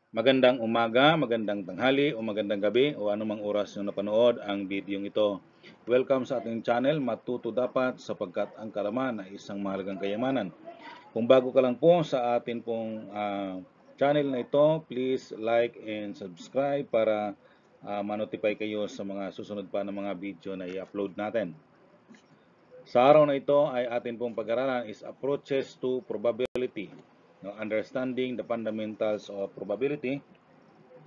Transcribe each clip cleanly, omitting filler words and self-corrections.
Magandang umaga, magandang tanghali, o magandang gabi, o anumang oras nyo napanood ang video ito. Welcome sa ating channel, Matuto Dapat, sapagkat ang kaalaman ay isang mahalagang kayamanan. Kung bago ka lang po sa atin pong channel na ito, please like and subscribe para ma-notify kayo sa mga susunod pa na mga video na i-upload natin. Sa araw na ito ay atin pong pag-aralan is approaches to probability. Understanding the fundamentals of probability.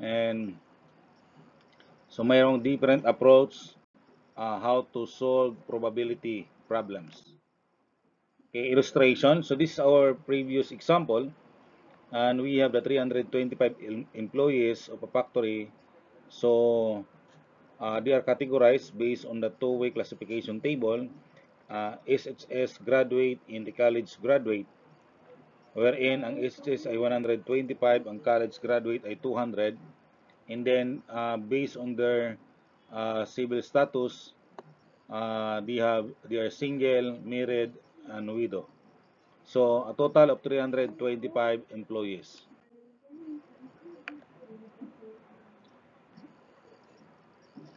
And so mayroong different approach how to solve probability problems. Okay, illustration. So this is our previous example, and we have the 325 employees of a factory. So they are categorized based on the two-way classification table. SHS graduate and the college graduate, wherein ang SHS ay 125, ang college graduate ay 200. And then based on their civil status, they are single, married, and widow. So a total of 325 employees.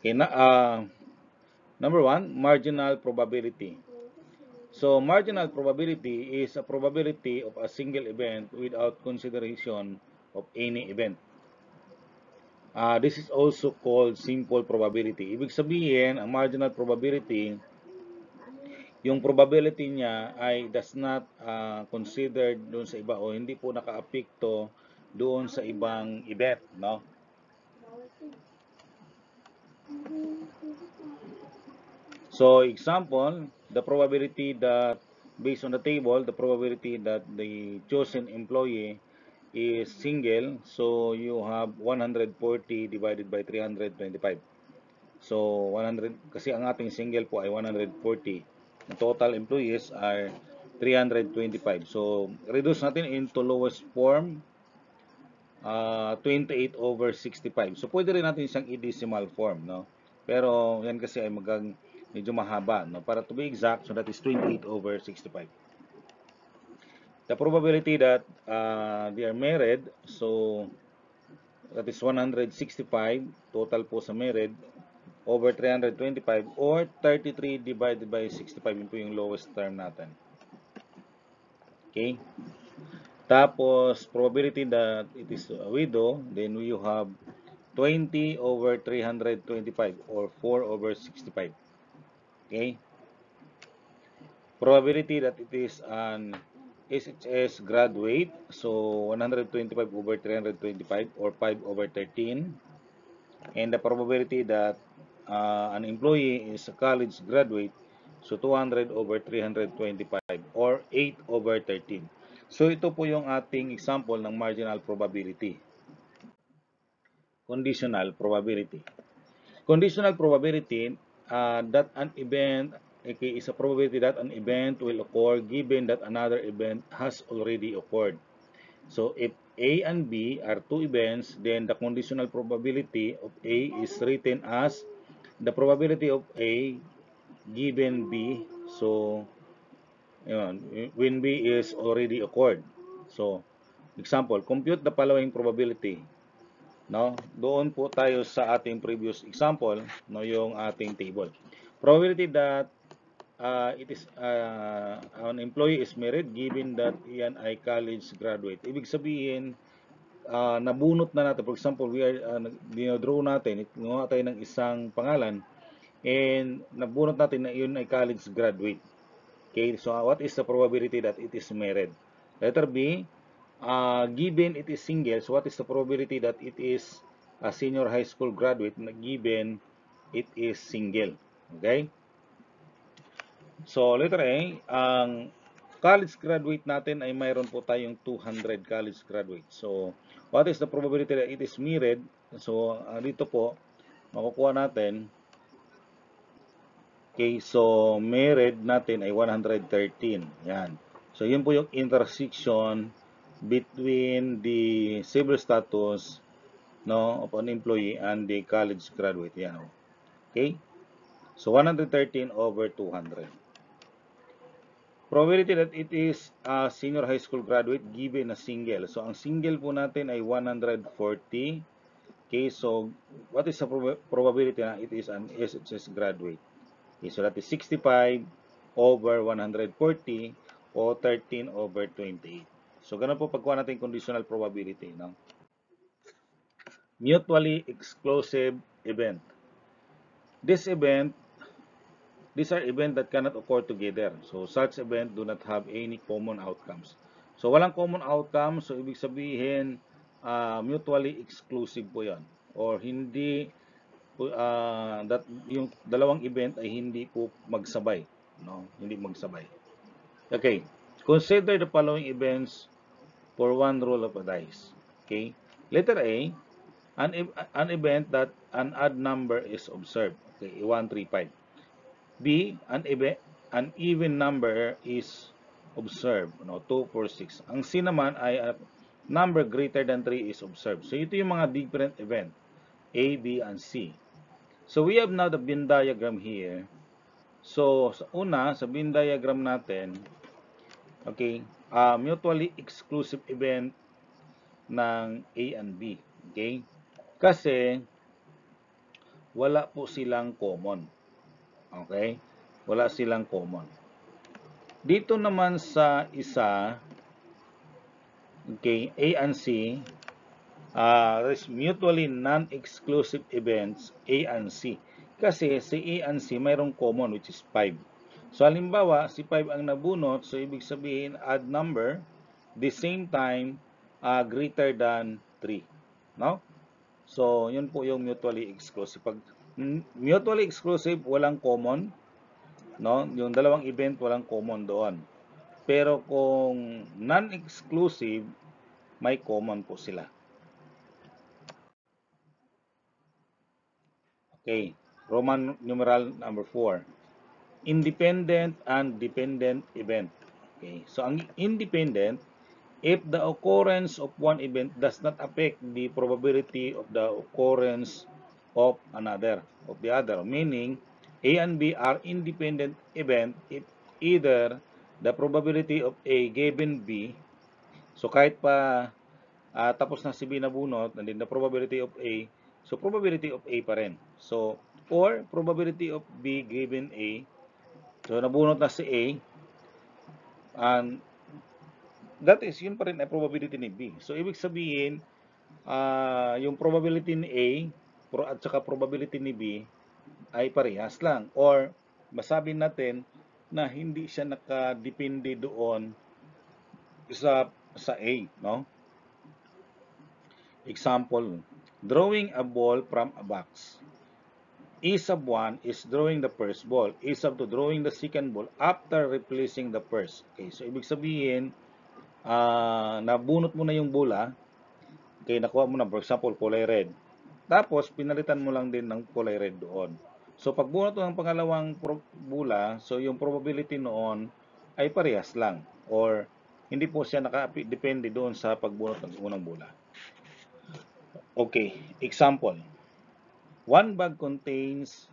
Okay, number one, marginal probability. So marginal probability is a probability of a single event without consideration of any event. This is also called simple probability. Ibig sabihin, ang marginal probability, yung probability niya ay does not considered doon sa iba o hindi po nakaapekto doon sa ibang event, no? So example, the probability that based on the table, the probability that the chosen employee is single, so you have 140 divided by 325. So 100 kasi ang ating single po ay 140. The total employees are 325. So reduce natin into lowest form, 28 over 65. So pwede rin natin siyang i-decimal form, no? Pero yan kasi ay medyo mahaba, no? Para to be exact, so that is 28 over 65. The probability that they are married, so that is 165 total po sa married over 325 or 33 divided by 65, yun po yung lowest term natin. Okay? Tapos, probability that it is a widow, then we have 20 over 325 or 4 over 65. Okay? Probability that it is an SHS graduate, so 125 over 325 or 5 over 13. And the probability that an employee is a college graduate, so 200 over 325 or 8 over 13. So ito po yung ating example ng marginal probability. Conditional probability. Conditional probability that an event is a probability that an event will occur given that another event has already occurred. So if A and B are two events, then the conditional probability of A is written as the probability of A given B. So yun, when B is already occurred. So example, compute the following probability. No, doon po tayo sa ating previous example, no, yung ating table. Probability that it is an employee is married given that yan ay college graduate. Ibig sabihin, nabunot na natin. For example, dinodraw natin, gumawa tayo ng isang pangalan, and nabunot natin na yun ay college graduate. Okay, so what is the probability that it is married? Letter B, given it is single, so what is the probability that it is a senior high school graduate given it is single? Okay? So, letter A, ang college graduate natin ay mayroon po tayong 200 college graduate. So, what is the probability that it is married? So, dito po, makukuha natin, okay, so married natin ay 113. Yan. So, yun po yung intersection between the civil status, no, of an employee and the college graduate. Yan. Okay? So, 113 over 200. Probability that it is a senior high school graduate given a single. So, ang single po natin ay 140. Okay, so what is the probability na it is an SHS graduate? Okay, so that is 65 over 140 o 13 over 28. So, ganun po pagkuha natin conditional probability. No? Mutually exclusive event. This event These are events that cannot occur together. So, such events do not have any common outcomes. So, walang common outcome. So, ibig sabihin, mutually exclusive po yan. Or hindi, yung dalawang event ay hindi po magsabay. No? Hindi magsabay. Okay. Consider the following events for one roll of a dice. Okay. Letter A, an event that an odd number is observed. Okay, 1, 3, 5. B, an even number is observed. No, 2, 4, 6. Ang C naman ay a number greater than 3 is observed. So, ito yung mga different event. A, B, and C. So, we have now the Venn diagram here. So, sa una, sa Venn diagram natin, okay, mutually exclusive event ng A and B. Okay? Kasi, wala po silang common. Okay? Wala silang common. Dito naman sa isa, okay, A and C, there's mutually non-exclusive events, A and C. Kasi si A and C mayroong common which is 5. So halimbawa, si 5 ang nabunot, so ibig sabihin odd number, the same time, greater than 3. No? So, yun po yung mutually exclusive. Pag mutually exclusive, walang common. No? Yung dalawang event, walang common doon. Pero kung non-exclusive, may common po sila. Okay. Roman numeral number 4. Independent and dependent event. Okay. So, ang independent, if the occurrence of one event does not affect the probability of the occurrence of the other, meaning A and B are independent event if either the probability of A given B, so kahit pa tapos na si B nabunot, and then the probability of A, so probability of A pa rin. So, or probability of B given A, so nabunot na si A, and that is, yun pa rin ay probability ni B. So, ibig sabihin, yung probability ni A at saka probability ni B ay parehas lang. Or, masabi natin na hindi siya nakadepende doon sa A, no? Example, drawing a ball from a box. A sub 1 is drawing the first ball. A sub 2 drawing the second ball after replacing the first. Okay, so ibig sabihin, nabunot mo na yung bola, okay, nakuha mo na, for example, kulay red. Tapos, pinalitan mo lang din ng kulay red doon. So, pag bunot mo ng pangalawang bola, so yung probability noon ay parehas lang. Or, hindi po siya nakadepende doon sa pagbunot ng unang bola. Okay, example. One bag contains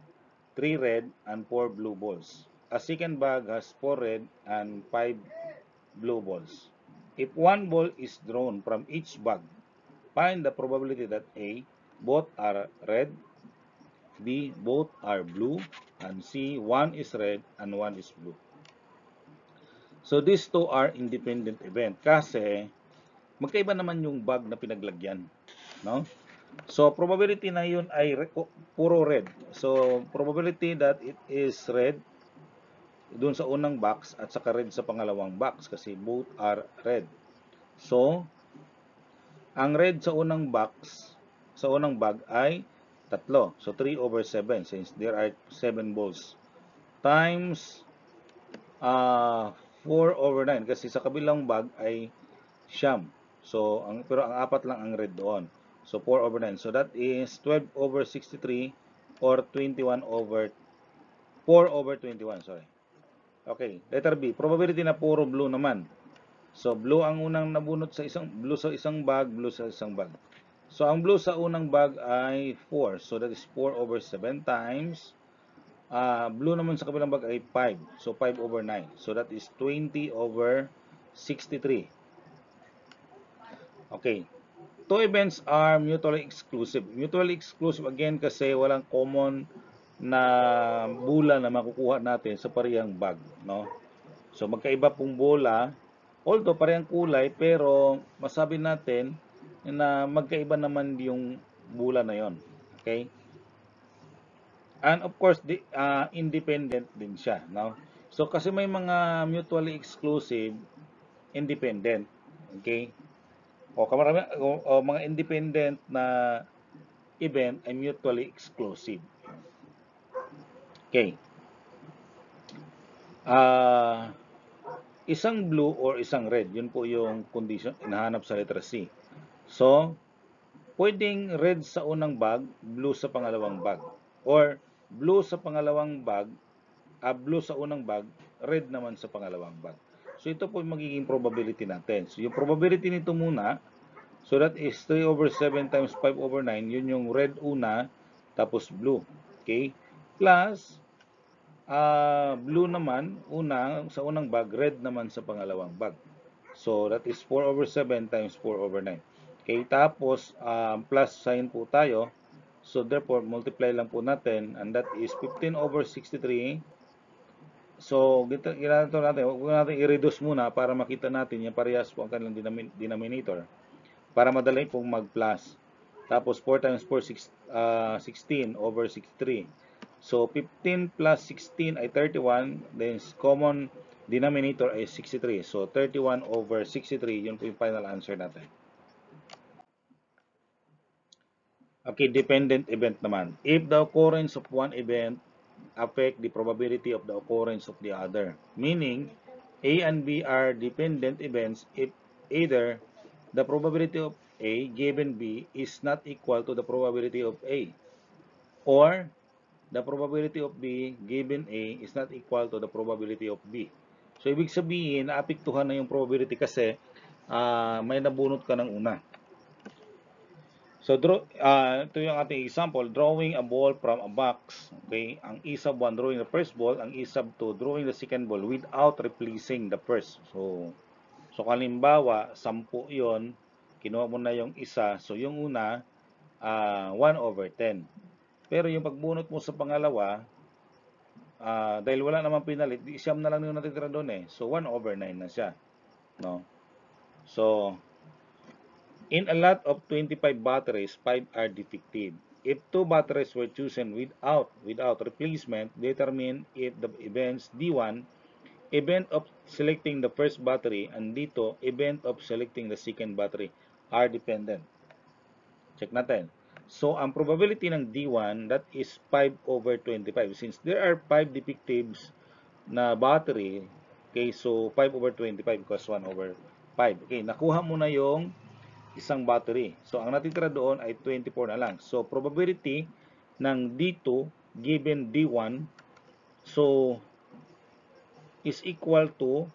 3 red and 4 blue balls. A second bag has 4 red and 5 blue balls. If one ball is drawn from each bag, find the probability that A, both are red, B, both are blue, and C, one is red and one is blue. So these two are independent event kasi magkaiba naman yung bag na pinaglagyan, no? So probability na yun ay puro red. So probability that it is red doon sa unang box at saka red sa pangalawang box kasi both are red. So, ang red sa unang box, sa unang bag ay 3. So, 3 over 7 since there are 7 balls. Times 4 over 9 kasi sa kabilang bag ay siyam. So, pero ang 4 lang ang red doon. So, 4 over 9. So, that is 12 over 63 or 21 over 4 over 21. Sorry. Okay, letter B. Probability na puro blue naman. So, blue ang unang nabunot sa blue sa isang bag, blue sa isang bag. So, ang blue sa unang bag ay 4. So, that is 4 over 7 times Blue naman sa kabilang bag ay 5. So 5 over 9. So that is 20 over 63. Okay. Two events are mutually exclusive. Mutually exclusive again kasi walang common na bola na makukuha natin sa parehang bag, no? So magkaiba pong bola, although parehang kulay, pero masabi natin na magkaiba naman yung bola na yon. Okay? And of course, independent din siya, no? So kasi may mga mutually exclusive, independent. Okay? O mga independent na event ay mutually exclusive. Okay. Isang blue or isang red, yun po yung condition hinahanap sa letter C. So, pwedeng red sa unang bag, blue sa pangalawang bag. Or blue sa pangalawang bag, blue sa unang bag, red naman sa pangalawang bag. So, ito po yung magiging probability natin. So, yung probability nito muna, so that is 3 over 7 times 5 over 9, yun yung red una, tapos blue. Okay? Plus, blue naman, sa unang bag, red naman sa pangalawang bag. So, that is 4 over 7 times 4 over 9. Okay, tapos, plus sign po tayo. So, therefore, multiply lang po natin, and that is 15 over 63. So, ginagawa natin, huwag natin i-reduce muna para makita natin yung parehas po ang kanilang denominator. Para madali pong mag-plus. Tapos 4 times 4, 16 over 63. So 15 plus 16 ay 31. Then common denominator ay 63. So 31 over 63, yun po yung final answer natin. Okay, dependent event naman. If the occurrence of one event affect the probability of the occurrence of the other. Meaning, A and B are dependent events if either the probability of A given B is not equal to the probability of A, or the probability of B given A is not equal to the probability of B. So, ibig sabihin, naapektuhan na yung probability kasi may nabunot ka ng una. So, ito yung ating example, drawing a ball from a box. Okay, ang isab 1 drawing the first ball, ang isab 2 drawing the second ball without replacing the first. So halimbawa, 10 yon, kinuha mo na yung isa, so yung una, 1 over 10. Pero yung pagbunot mo sa pangalawa, dahil wala namang pinalit, siyam na lang yung natitira doon eh. So 1 over 9 na siya. No? So, in a lot of 25 batteries, 5 are defective. If 2 batteries were chosen without replacement, determine if the events D1, event of selecting the first battery, and D2, event of selecting the second battery, are dependent. Check natin. So, ang probability ng D1, that is 5 over 25. Since there are 5 defectives na battery, okay, so 5 over 25 equals 1 over 5. Okay, nakuha mo na yung isang battery. So, ang natitira doon ay 24 na lang. So, probability ng D2 given D1, so, is equal to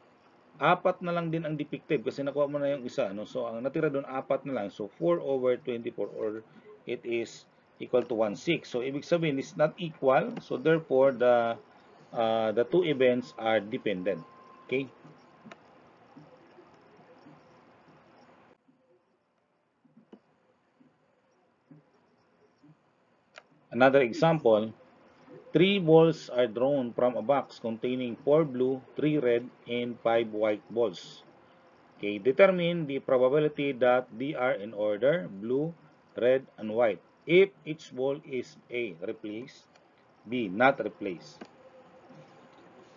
4 na lang din ang defective kasi nakuha mo na yung isa. No? So, ang natira doon, 4 na lang. So, 4 over 24 or it is equal to 1/6. So, ibig sabihin, is not equal. So, therefore, the two events are dependent. Okay? Another example, 3 balls are drawn from a box containing 4 blue, 3 red, and 5 white balls. Okay, determine the probability that they are in order, blue, red, and white. If each ball is A, replace, B, not replace.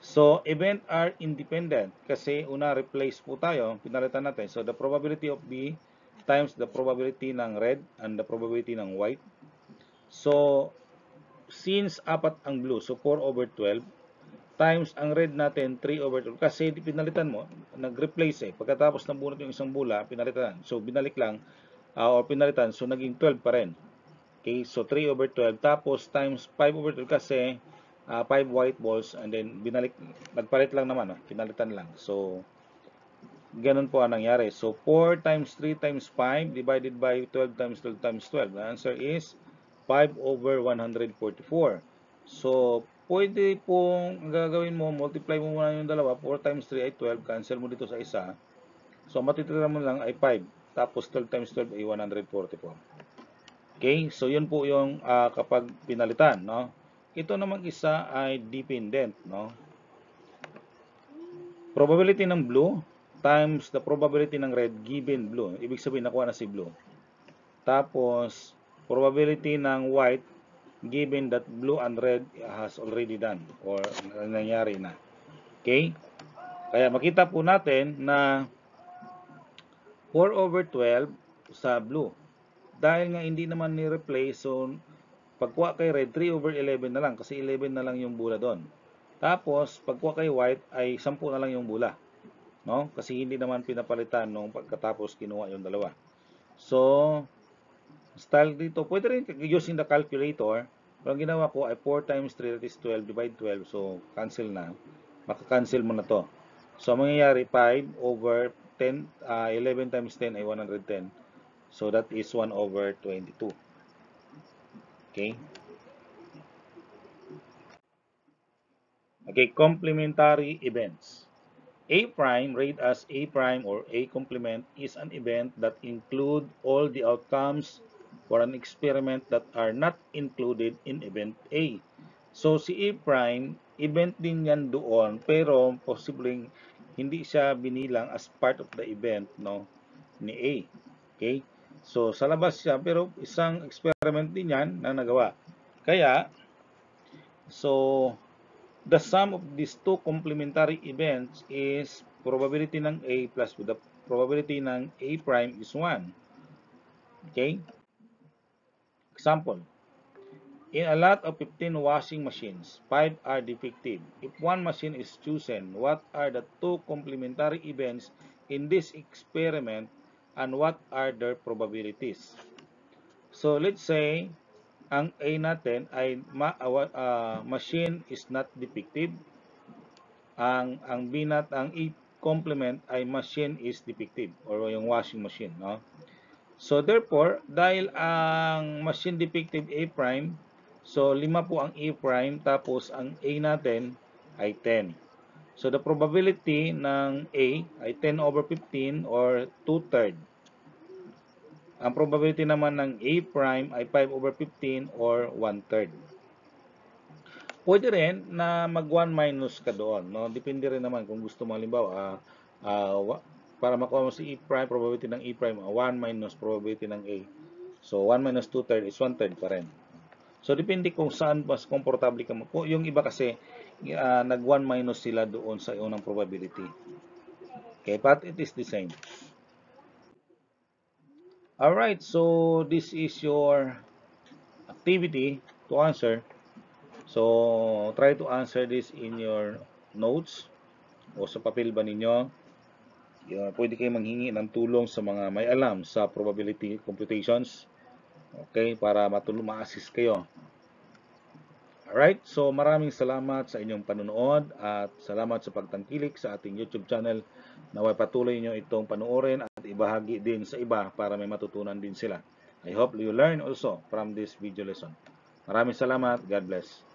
So, event are independent kasi una replace po tayo, pinalitan natin. So, the probability of B times the probability ng red and the probability ng white. So, since 4 ang blue, so 4 over 12, times ang red natin 3 over 12 kasi pinalitan mo, nag-replace eh. Pagkatapos ng bunot yung isang bola, pinalitan. So binalik lang or pinalitan, so naging 12 pa rin. Okay, so 3 over 12 tapos times 5 over 12 kasi 5 white balls and then nagpalit lang naman, pinalitan lang. So ganun po ang nangyari. So 4 times 3 times 5 divided by 12 times 12 times 12. The answer is 5 over 144. So pwede pong gagawin mo, multiply mo muna yung dalawa, 4 times 3 ay 12, cancel mo dito sa isa. So, matitira mo lang ay 5. Tapos, 12 times 12 ay 144. Okay? So, yun po yung kapag pinalitan, no? Ito namang isa ay dependent, no? Probability ng blue times the probability ng red given blue. Ibig sabihin, nakuha na si blue. Tapos, probability ng white given that blue and red has already done or nangyari na. Okay? Kaya makita po natin na 4 over 12 sa blue. Dahil nga hindi naman ni-replace, so pagkuha kay red, 3 over 11 na lang kasi 11 na lang yung bula doon. Tapos, pagkuha kay white ay 10 na lang yung bula. No? Kasi hindi naman pinapalitan nung pagkatapos kinuha yung dalawa. So, style dito, pwede rin using the calculator. Pero ang ginawa ko ay 4 times 3, that is 12, divide 12. So, cancel na. Maka-cancel mo na to. So, mangyayari 5 over 10, 11 times 10 ay 110. So, that is 1 over 22. Okay? Okay, complementary events. A prime, read as A prime or A complement, is an event that include all the outcomes for an experiment that are not included in event A. So, si A prime, event din yan doon, pero posibleng hindi siya binilang as part of the event, no, ni A. Okay? So, sa labas siya, pero isang experiment din yan na nagawa. Kaya, so, the sum of these two complementary events is probability ng A plus the probability ng A prime is 1. Okay? Example. In a lot of 15 washing machines, 5 are defective. If one machine is chosen, what are the two complementary events in this experiment and what are their probabilities? So, let's say, ang A natin ay machine is not defective. Ang B ang A complement ay machine is defective or yung washing machine, no? So therefore, dahil ang machine defective A prime, so 5 po ang A prime tapos ang A natin ay 10. So the probability ng A ay 10 over 15 or 2/3. Ang probability naman ng A prime ay 5 over 15 or 1/3. Pwede rin na mag 1 minus ka doon, no? Depende rin naman kung gusto mo, halimbawa, para makuha mo si E prime, probability ng E prime, 1 minus probability ng A. So, 1 minus 2/3 is 1/3 pa rin. So, depende kung saan mas komportable ka. Yung iba kasi, nag 1 minus sila doon sa unang probability. Okay, but it is the same. Alright, so this is your activity to answer. So, try to answer this in your notes o sa papel ba ninyo. Pwede kayo manghingi ng tulong sa mga may alam sa probability computations. Okay, para ma-assist kayo. Alright, so maraming salamat sa inyong panonood at salamat sa pagtangkilik sa ating YouTube channel. Naway patuloy nyo itong panoorin at ibahagi din sa iba para may matutunan din sila. I hope you learn also from this video lesson. Maraming salamat. God bless.